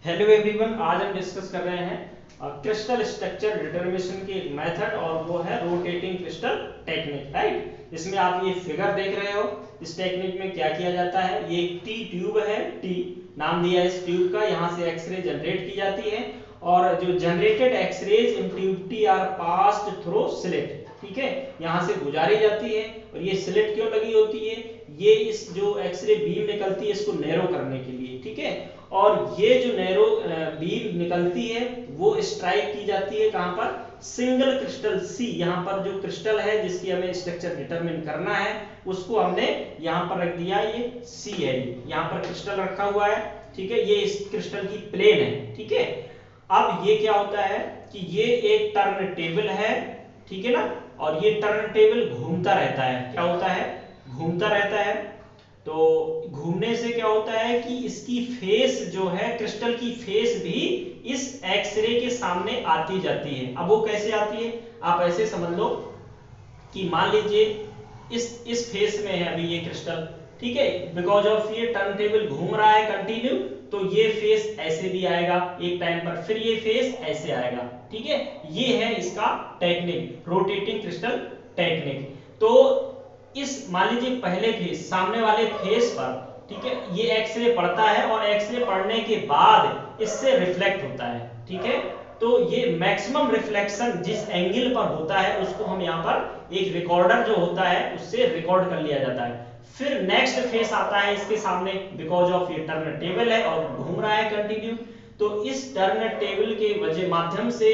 Hello everyone, आज हम discuss कर रहे हैं क्रिस्टल स्ट्रक्चर डिटरमिनेशन की एक मेथड और वो है रोटेटिंग क्रिस्टल टेक्निक। राइट, इसमें आप ये फिगर देख रहे हो। इस टेक्निक में क्या किया जाता है, ये एक टी ट्यूब है, टी नाम दिया है इस ट्यूब का। यहाँ से एक्सरे जनरेट की जाती है और जो generated x-rays in tube T are passed through slit, ठीक है, यहाँ से गुजारी जाती है। और ये स्लिट क्यों लगी होती है, ये इस जो एक्सरे बीम निकलती है इसको नैरो करने के लिए, ठीक है। और ये जो नैरो बीम निकलती है वो स्ट्राइक की जाती है कहां पर, सिंगल क्रिस्टल सी। यहाँ पर जो क्रिस्टल है जिसकी हमें स्ट्रक्चर डिटरमिन करना है उसको हमने यहाँ पर रख दिया, ये सी है, यहाँ पर क्रिस्टल रखा हुआ है, ठीक है। ये इस क्रिस्टल की प्लेन है, ठीक है। अब ये क्या होता है कि ये एक टर्न टेबल है, ठीक है ना, और ये टर्न टेबल घूमता रहता है। क्या होता है, घूमता रहता है। तो घूमने से क्या होता है कि इसकी फेस जो है, क्रिस्टल की फेस भी इस एक्सरे के सामने आती जाती है। अब वो कैसे आती है, आप ऐसे समझ लो कि मान लीजिए इस फेस में है अभी ये क्रिस्टल, ठीक है। बिकॉज ऑफ ये टर्न टेबल घूम रहा है कंटिन्यू, तो ये फेस ऐसे भी आएगा एक टाइम पर, फिर ये फेस ऐसे आएगा, ठीक है। ये है इसका टेक्निक, रोटेटिंग क्रिस्टल टेक्निक। तो इस मान लीजिए पहले फेस, सामने वाले फेस पर, ठीक है, ये एक्सरे पड़ता है और एक्सरे पड़ने के बाद इससे रिफ्लेक्ट होता है, ठीक है। तो ये मैक्सिमम रिफ्लेक्शन जिस एंगल पर होता है उसको हम यहाँ पर एक रिकॉर्डर जो होता है उससे रिकॉर्ड कर लिया जाता है। फिर नेक्स्ट फेस आता है इसके सामने, बिकॉज ऑफ ये टर्न टेबल है और घूम रहा है कंटिन्यू, तो इस टर्न टेबल के वजह माध्यम से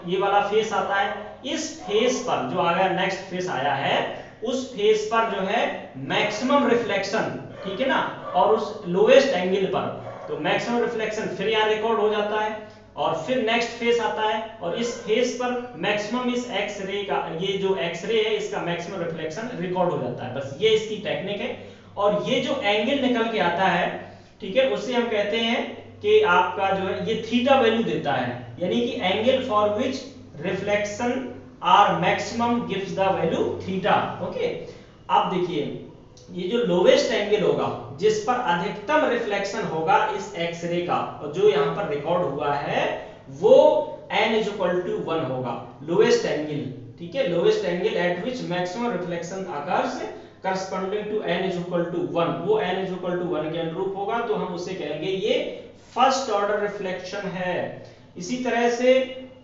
ये वाला फेस आता है। इस फेस पर जो आया, नेक्स्ट फेस आया है, उस फेस पर जो है मैक्सिमम रिफ्लेक्शन, ठीक है ना, और उस लोएस्ट एंगल पर तो मैक्सिमम रिफ्लेक्शन फिर यहाँ रिकॉर्ड हो जाता है। और फिर नेक्स्ट फेस आता है और इस फेस पर मैक्सिमम इस एक्सरे का, ये जो एक्सरे है इसका मैक्सिमम रिफ्लेक्शन रिकॉर्ड हो जाता है। बस ये इसकी टेक्निक है। और ये जो एंगल निकल के आता है, ठीक है, उसे हम कहते हैं कि आपका जो है ये थीटा वैल्यू देता है, यानी कि angle for which reflection are maximum gives the value theta. Okay, अब देखिए ये जो लोवेस्ट एंगल होगा जिस पर अधिकतम रिफ्लेक्शन होगा इस एक्सरे का, और जो यहाँ पर रिकॉर्ड हुआ है वो n = 1 होगा, लोवेस्ट एंगल, ठीक है। Lowest angle at which maximum reflection occurs corresponding to n = 1, वो n = 1 के अनुरूप होगा, तो हम उसे कहेंगे ये फर्स्ट ऑर्डर रिफ्लेक्शन है। इसी तरह से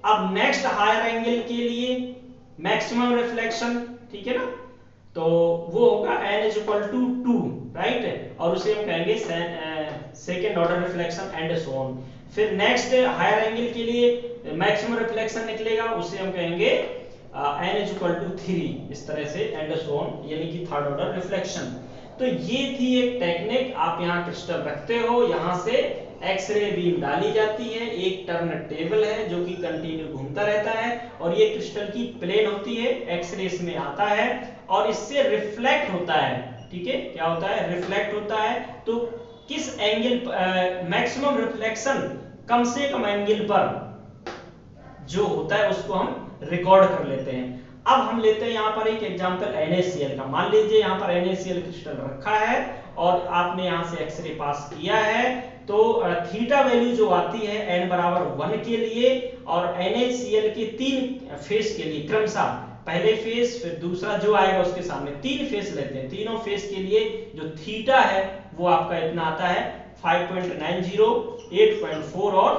अब नेक्स्ट हायर एंगल के लिए मैक्सिमम रिफ्लेक्शन, ठीक है ना, तो वो होगा n = 2, राइट, और उसे हम कहेंगे second order reflection and so on. फिर नेक्स्ट हायर एंगल के लिए मैक्सिमम रिफ्लेक्शन निकलेगा, उसे हम कहेंगे n = 3, इस तरह से एंड सो ऑन, यानी कि थर्ड ऑर्डर रिफ्लेक्शन। तो ये थी एक टेक्निक। आप यहाँ क्रिस्टल रखते हो, यहाँ से एक्सरे बीम डाली जाती है, एक टर्न टेबल है जो कि कंटिन्यू घूमता रहता है, और ये क्रिस्टल की प्लेन होती है, एक्सरे इसमें आता है और इससे रिफ्लेक्ट होता है, ठीक है। क्या होता है, रिफ्लेक्ट होता है। तो किस एंगल मैक्सिमम रिफ्लेक्शन, कम से कम एंगल पर जो होता है उसको हम रिकॉर्ड कर लेते हैं। अब हम लेते हैं यहाँ पर एक एग्जांपल NaCl का। मान लीजिए यहाँ पर NaCl क्रिस्टल रखा है और आपने यहाँ से एक्सरे पास किया है, तो थीटा वैल्यू जो आती है n = 1 के लिए और NaCl के 3 फेस के लिए क्रमशः, पहले फेस फिर दूसरा जो आएगा उसके सामने 3 फेस लेते हैं। तीनों फेस के लिए जो थीटा है वो आपका इतना आता है 5.90, 8.4 और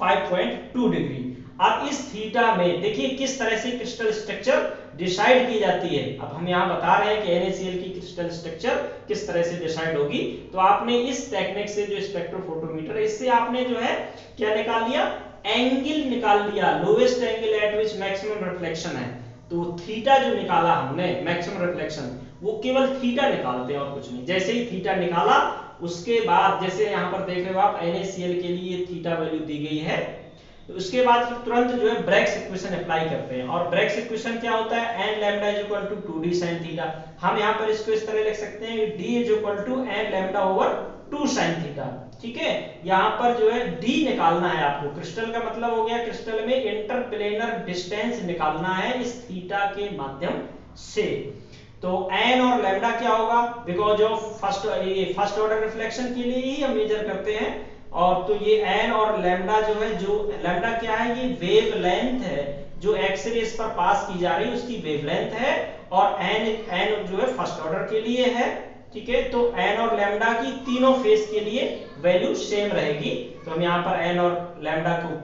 5.2 डिग्री। अब इस थीटा में देखिए किस तरह से क्रिस्टल स्ट्रक्चर डिसाइड की जाती है। अब हम यहाँ बता रहे हैं कि NaCl की क्रिस्टल स्ट्रक्चर किस तरह से डिसाइड होगी। तो आपने इस टेक्निक से, जो स्पेक्ट्रोफोटोमीटर, इससे आपने जो है क्या निकाल लिया, एंगल निकाल लिया, lowest angle at which maximum reflection है। तो थीटा जो निकाला हमने मैक्सिमम रिफ्लेक्शन, वो केवल थीटा निकालते हैं और कुछ नहीं। जैसे ही थीटा निकाला उसके बाद, जैसे यहाँ पर देख रहे हो आप, NaCl के लिए थीटा वैल्यू दी गई है, तो उसके बाद फिर तुरंत जो है ब्रैग्स इक्वेशन अप्लाई करते हैं। और ब्रैग्स इक्वेशन क्या होता है, n λ = 2d sin थीटा। हम यहाँ पर इसको इस तरह लिख सकते हैं, d = n λ/2 sin थीटा, ठीक है। यहाँ पर जो है d निकालना है आपको। क्रिस्टल का मतलब हो गया, क्रिस्टल में इंटरप्लेनर डिस्टेंस निकालना है इस थीटा के माध्यम से। तो n और लैम्डा क्या होगा, because of first order reflection के लिए ही हम मेजर करते हैं, और तो ये n और लैम्डा जो है, जो लैम्डा क्या है, ये वेवलेंथ है जो एक्स रे पर पास की जा रही है उसकी वेवलेंथ है, और n जो है फर्स्ट ऑर्डर के लिए है, ठीक है। तो n और लैम्डा की तीनों फेस के लिए वैल्यू सेम रहेगी, तो हम यहाँ पर n और लैम्डा को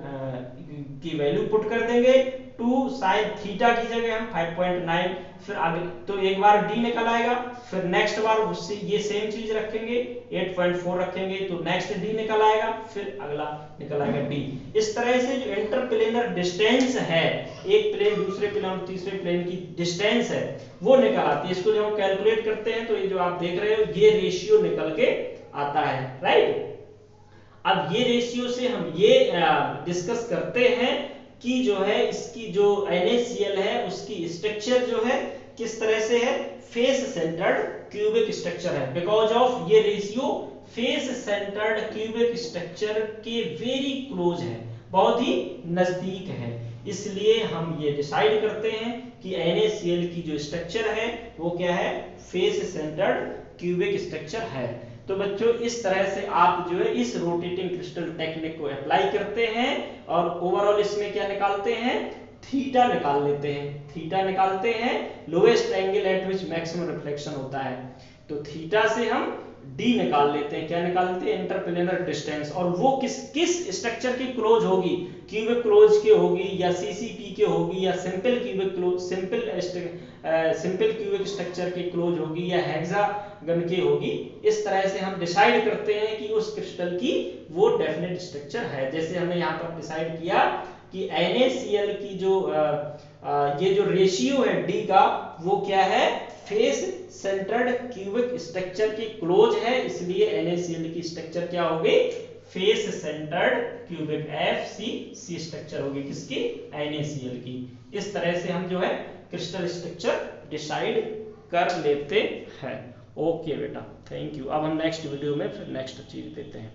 की वैल्यू पुट कर देंगे। 2 sin थीटा की जगह हम 5.9, फिर आगे तो एक बार d निकल आएगा, फिर नेक्स्ट बार उससे ये सेम चीज रखेंगे 8.4 रखेंगे तो नेक्स्ट d निकल आएगा, फिर अगला निकल आएगा d। इस तरह से जो इंटरप्लेनर डिस्टेंस है, एक प्लेन दूसरे प्लेन और तीसरे प्लेन की डिस्टेंस है वो निकल आती है। इसको जब हम कैलकुलेट करते हैं तो ये जो आप देख रहे हो ये रेशियो निकल के आता है, राइट। अब ये रेशियो से हम ये डिस्कस करते हैं कि जो है इसकी जो NaCl है उसकी स्ट्रक्चर जो है किस तरह से है, फेस सेंटर्ड क्यूबिक स्ट्रक्चर है। बिकॉज ऑफ ये ratio face centred cubic structure के वेरी क्लोज है, बहुत ही नजदीक है, इसलिए हम ये डिसाइड करते हैं कि NaCl की जो स्ट्रक्चर है वो क्या है, फेस सेंटर्ड क्यूबिक स्ट्रक्चर है। तो बच्चों इस तरह से आप जो है इस रोटेटिंग क्रिस्टल टेक्निक को अप्लाई करते हैं और ओवरऑल इसमें क्या निकालते हैं, थीटा निकाल लेते हैं। थीटा निकालते हैं lowest angle at which maximum reflection होता है, तो थीटा से हम d निकाल लेते हैं। क्या निकालते हैं, इंटरप्लेनर डिस्टेंस, और वो किस स्ट्रक्चर की क्लोज होगी, क्यूबिक क्लोज के होगी या CCP के होगी या simple cubic close, simple cubic structure के क्लोज होगी या हेक्सागन के होगी। इस तरह से हम डिसाइड करते हैं कि उस क्रिस्टल की वो डेफिनेट स्ट्रक्चर है। जैसे हमने यहाँ पर डिसाइड किया कि NaCl की जो ये जो रेशियो है d का वो क्या है, फेस सेंटर्ड क्यूबिक स्ट्रक्चर के क्लोज है, इसलिए NaCl की स्ट्रक्चर क्या होगी, face centred cubic FCC structure होगी, किसकी, NaCl की। इस तरह से हम जो है क्रिस्टल स्ट्रक्चर डिसाइड कर लेते हैं। ओके बेटा, थैंक यू। अब हम नेक्स्ट वीडियो में फिर नेक्स्ट चीज देते हैं।